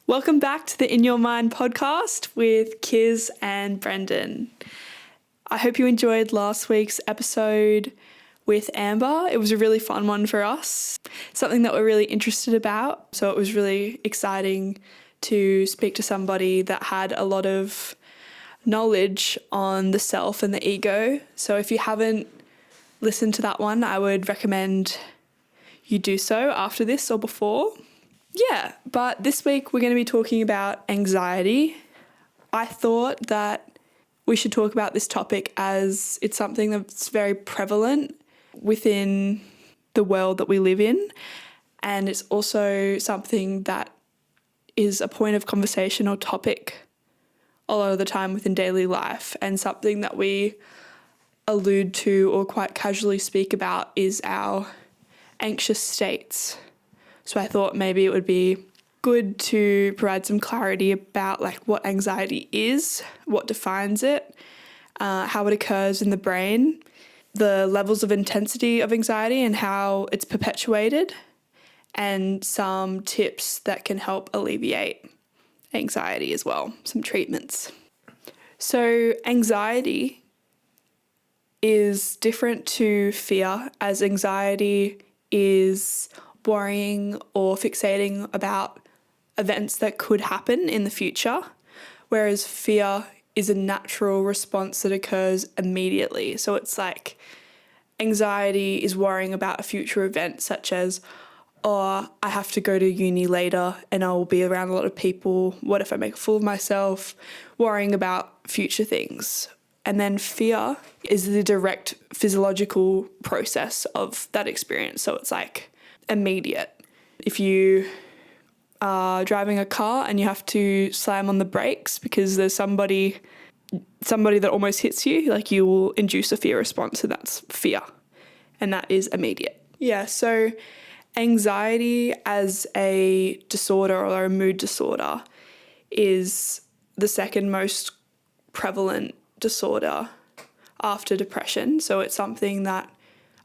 Welcome back to the In Your Mind podcast with Kiz and Brendan. I hope you enjoyed last week's episode with Amber. It was a really fun one for us, something that we're really interested about. So it was really exciting to speak to somebody that had a lot of knowledge on the self and the ego. So if you haven't listened to that one, I would recommend you do so after this or before. Yeah, but this week we're going to be talking about anxiety. I thought that we should talk about this topic as it's something that's very prevalent within the world that we live in, and it's also something that is a point of conversation or topic a lot of the time within daily life, and something that we allude to or quite casually speak about is our anxious states. So I thought maybe it would be good to provide some clarity about what anxiety is, what defines it, how it occurs in the brain, the levels of intensity of anxiety and how it's perpetuated, and some tips that can help alleviate anxiety as well, some treatments. So anxiety is different to fear, as anxiety is worrying or fixating about events that could happen in the future, whereas fear is a natural response that occurs immediately. So it's like anxiety is worrying about a future event such as, oh, I have to go to uni later and I will be around a lot of people. What if I make a fool of myself? Worrying about future things. And then fear is the direct physiological process of that experience. So it's like immediate. If you are driving a car and you have to slam on the brakes because there's somebody that almost hits you, you will induce a fear response, and that's fear. And that is immediate. Yeah, so anxiety as a disorder or a mood disorder is the second most prevalent disorder after depression. So it's something that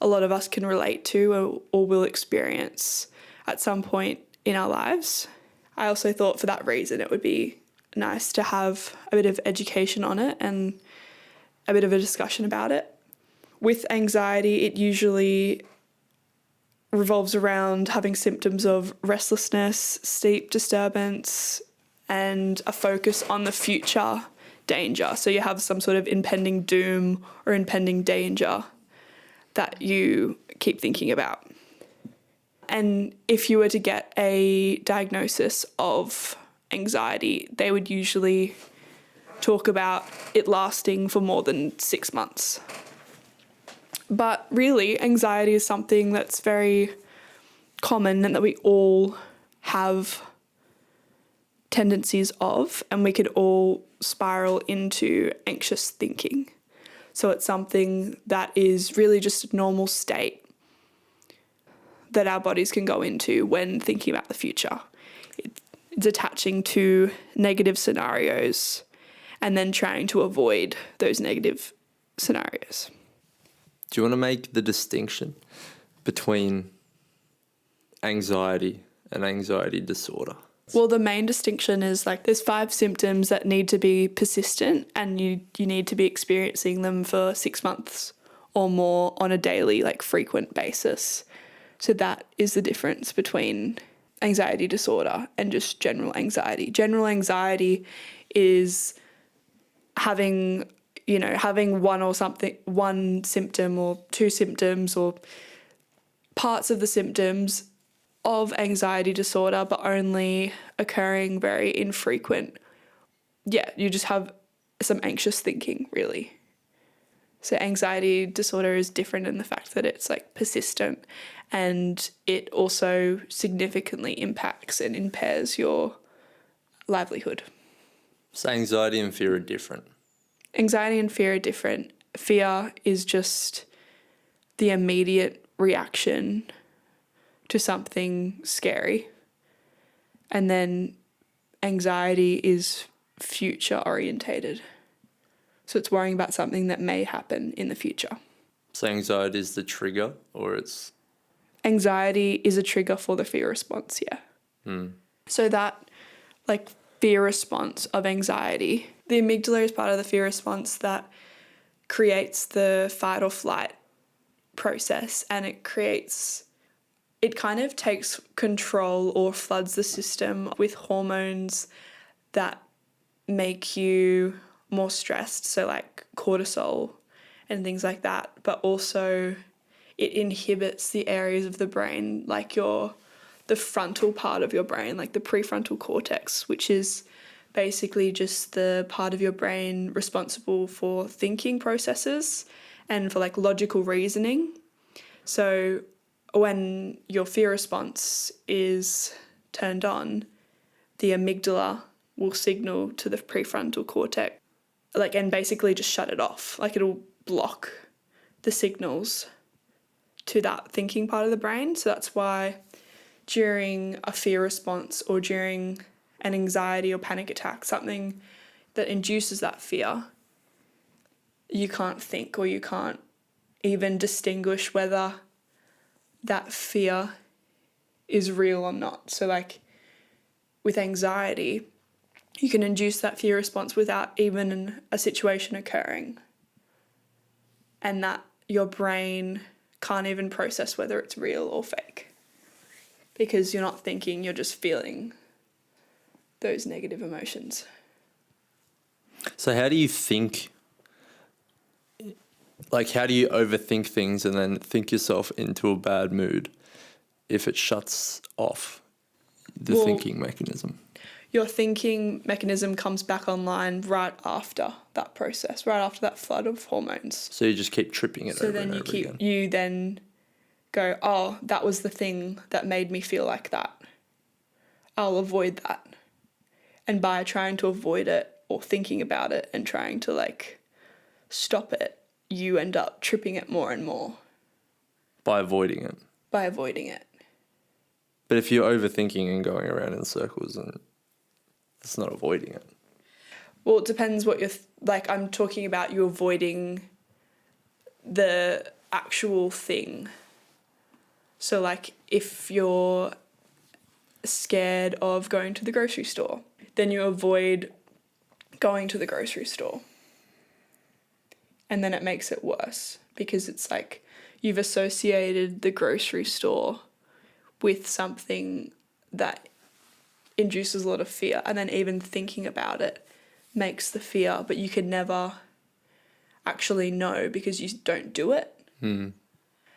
a lot of us can relate to or will experience at some point in our lives. I also thought for that reason it would be nice to have a bit of education on it and a bit of a discussion about it. With anxiety, it usually revolves around having symptoms of restlessness, sleep disturbance, and a focus on the future danger. So you have some sort of impending doom or impending danger that you keep thinking about. And if you were to get a diagnosis of anxiety, they would usually talk about it lasting for more than 6 months. But really, anxiety is something that's very common and that we all have tendencies of, and we could all spiral into anxious thinking. So it's something that is really just a normal state that our bodies can go into when thinking about the future. It's attaching to negative scenarios and then trying to avoid those negative scenarios. Do you want to make the distinction between anxiety and anxiety disorder? Well, the main distinction is there's 5 symptoms that need to be persistent, and you need to be experiencing them for 6 months or more on a daily, frequent basis. So that is the difference between anxiety disorder and just general anxiety. General anxiety is having one symptom or 2 symptoms or parts of the symptoms of anxiety disorder, but only occurring very infrequent. Yeah, you just have some anxious thinking, really. So anxiety disorder is different in the fact that it's persistent, and it also significantly impacts and impairs your livelihood. So anxiety and fear are different. Anxiety and fear are different. Fear is just the immediate reaction to something scary. And then anxiety is future orientated. So it's worrying about something that may happen in the future. So anxiety is the trigger, or it's... Anxiety is a trigger for the fear response, yeah. So that like fear response of anxiety. The amygdala is part of the fear response that creates the fight or flight process, and it kind of takes control or floods the system with hormones that make you more stressed, so like cortisol and things like that, but also it inhibits the areas of the brain like the frontal part of your brain, like the prefrontal cortex, which is basically just the part of your brain responsible for thinking processes and for like logical reasoning. So when your fear response is turned on, the amygdala will signal to the prefrontal cortex, like, and basically just shut it off. Like, it'll block the signals to that thinking part of the brain. So that's why during a fear response or during an anxiety or panic attack, something that induces that fear, you can't think, or you can't even distinguish whether that fear is real or not. So like with anxiety, you can induce that fear response without even a situation occurring, and that your brain can't even process whether it's real or fake, because you're not thinking, you're just feeling those negative emotions. So how do you think, like how do you overthink things and then think yourself into a bad mood if it shuts off the thinking mechanism? Your thinking mechanism comes back online right after that process, right after that flood of hormones. So you just keep tripping it over and over again. You then go, oh, that was the thing that made me feel like that. I'll avoid that. And by trying to avoid it or thinking about it and trying to like stop it, you end up tripping it more and more. By avoiding it. But if you're overthinking and going around in circles, and it's not avoiding it. Well, it depends what you're like. I'm talking about you avoiding the actual thing. So like if you're scared of going to the grocery store, then you avoid going to the grocery store. And then it makes it worse, because it's like you've associated the grocery store with something that induces a lot of fear, and then even thinking about it makes the fear, but you can never actually know because you don't do it.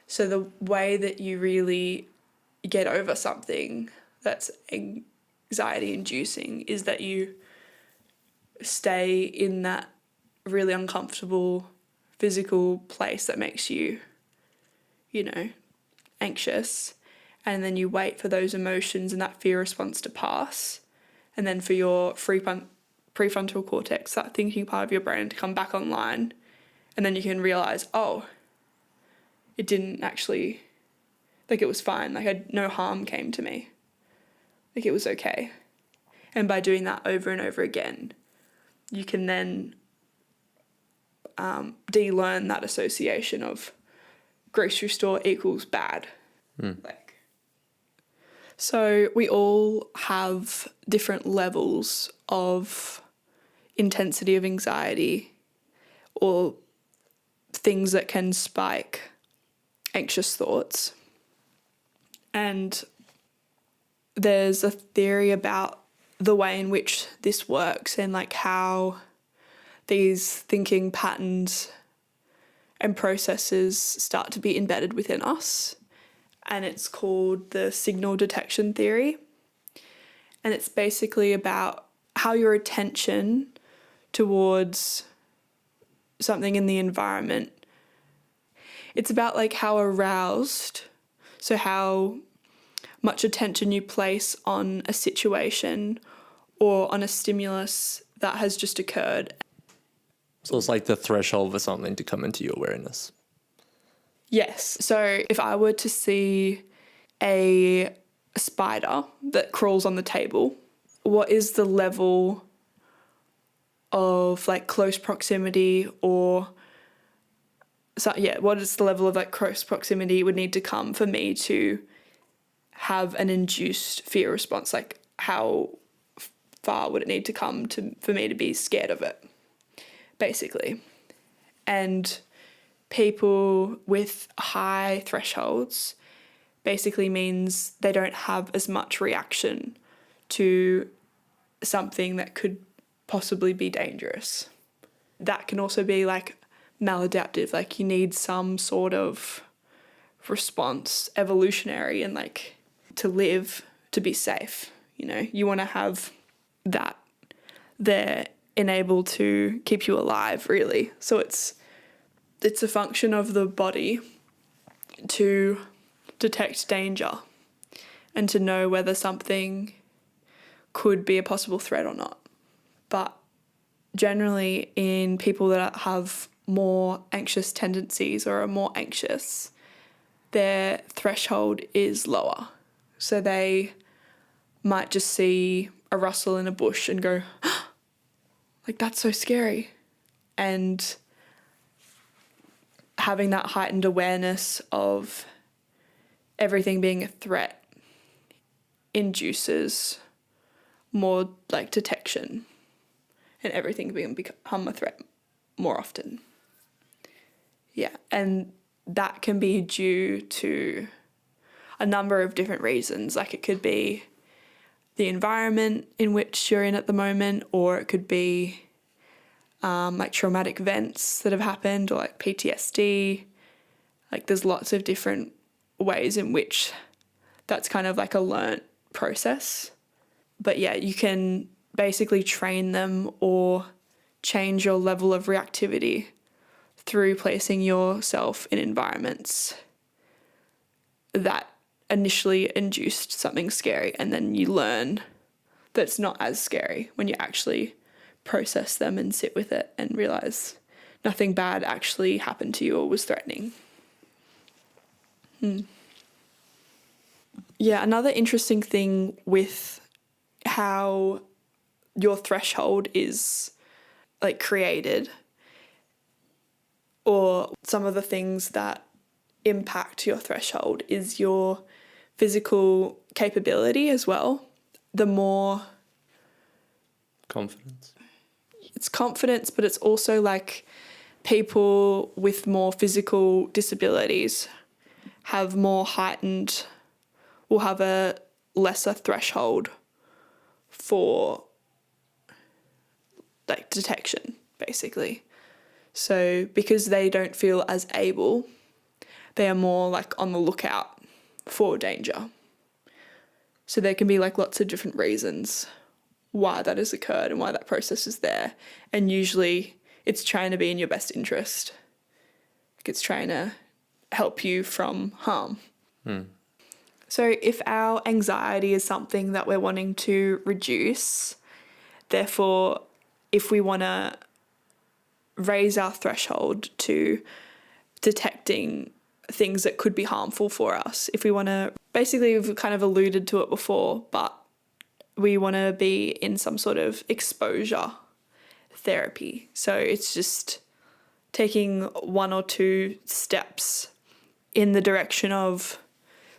So the way that you really get over something that's anxiety inducing is that you stay in that really uncomfortable physical place that makes you, anxious, and then you wait for those emotions and that fear response to pass, and then for your prefrontal cortex, that thinking part of your brain, to come back online, and then you can realise, oh, it didn't actually, like it was fine, like no harm came to me, like it was okay. And by doing that over and over again, you can then de-learn that association of grocery store equals bad. So we all have different levels of intensity of anxiety, or things that can spike anxious thoughts. And there's a theory about the way in which this works, and like how these thinking patterns and processes start to be embedded within us. And it's called the signal detection theory. And it's basically about how your attention towards something in the environment, it's about like how aroused, so how much attention you place on a situation or on a stimulus that has just occurred. So it's like the threshold for something to come into your awareness. Yes. So if I were to see a spider that crawls on the table, what is the level of like close proximity, or what is the level of like close proximity would need to come for me to have an induced fear response? Like how far would it need to come for me to be scared of it, basically. And people with high thresholds basically means they don't have as much reaction to something that could possibly be dangerous. That can also be like maladaptive, like you need some sort of response, evolutionary, and like to live, to be safe. You know, you want to have that there enabled to keep you alive, really. So it's a function of the body to detect danger and to know whether something could be a possible threat or not. But generally in people that have more anxious tendencies or are more anxious, their threshold is lower. So they might just see a rustle in a bush and go, like, that's so scary. And having that heightened awareness of everything being a threat induces more like detection and everything become a threat more often. Yeah, and that can be due to a number of different reasons. Like it could be the environment in which you're in at the moment, or it could be like traumatic events that have happened, or like PTSD. Like there's lots of different ways in which that's kind of like a learnt process. But yeah, you can basically train them or change your level of reactivity through placing yourself in environments that initially induced something scary, and then you learn that it's not as scary when you actually process them and sit with it and realize nothing bad actually happened to you or was threatening. Yeah, another interesting thing with how your threshold is like created, or some of the things that impact your threshold, is your physical capability as well. The more Confidence. It's confidence, but it's also like people with more physical disabilities have more heightened, will have a lesser threshold for like detection, basically. So because they don't feel as able, they are more like on the lookout for danger. So there can be like lots of different reasons why that has occurred and why that process is there. And usually it's trying to be in your best interest. Like it's trying to help you from harm. So if our anxiety is something that we're wanting to reduce, therefore, if we want to raise our threshold to detecting things that could be harmful for us, if we want to, basically we've kind of alluded to it before, but we want to be in some sort of exposure therapy. So it's just taking one or two steps in the direction of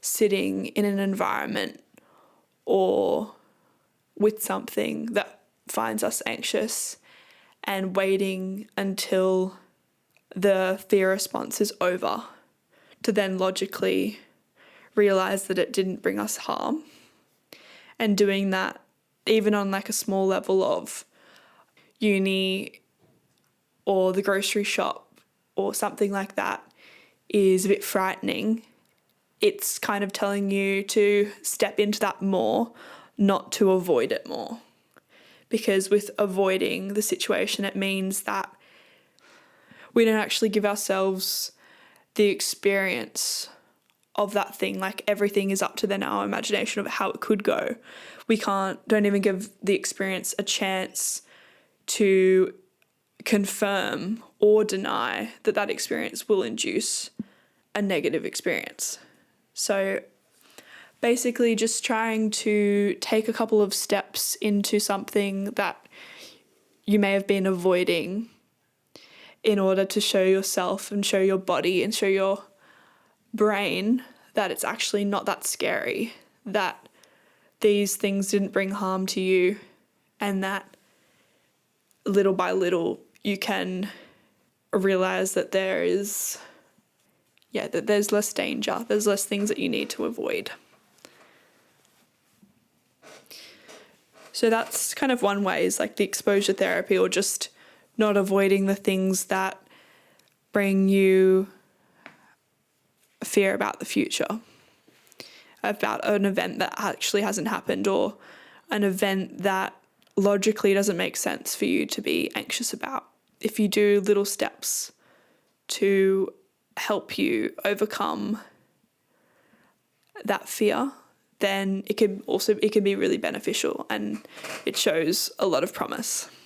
sitting in an environment or with something that finds us anxious and waiting until the fear response is over to then logically realize that it didn't bring us harm. And doing that even on like a small level of uni or the grocery shop or something like that is a bit frightening. It's kind of telling you to step into that more, not to avoid it more. Because with avoiding the situation, it means that we don't actually give ourselves the experience of that thing. Like everything is up to then our imagination of how it could go. We don't even give the experience a chance to confirm or deny that that experience will induce a negative experience. So basically just trying to take a couple of steps into something that you may have been avoiding in order to show yourself and show your body and show your brain that it's actually not that scary, that these things didn't bring harm to you and that little by little you can realize that there's less danger, there's less things that you need to avoid. So that's kind of one way, is like the exposure therapy, or just not avoiding the things that bring you fear about the future, about an event that actually hasn't happened, or an event that logically doesn't make sense for you to be anxious about. If you do little steps to help you overcome that fear, then it can be really beneficial, and it shows a lot of promise.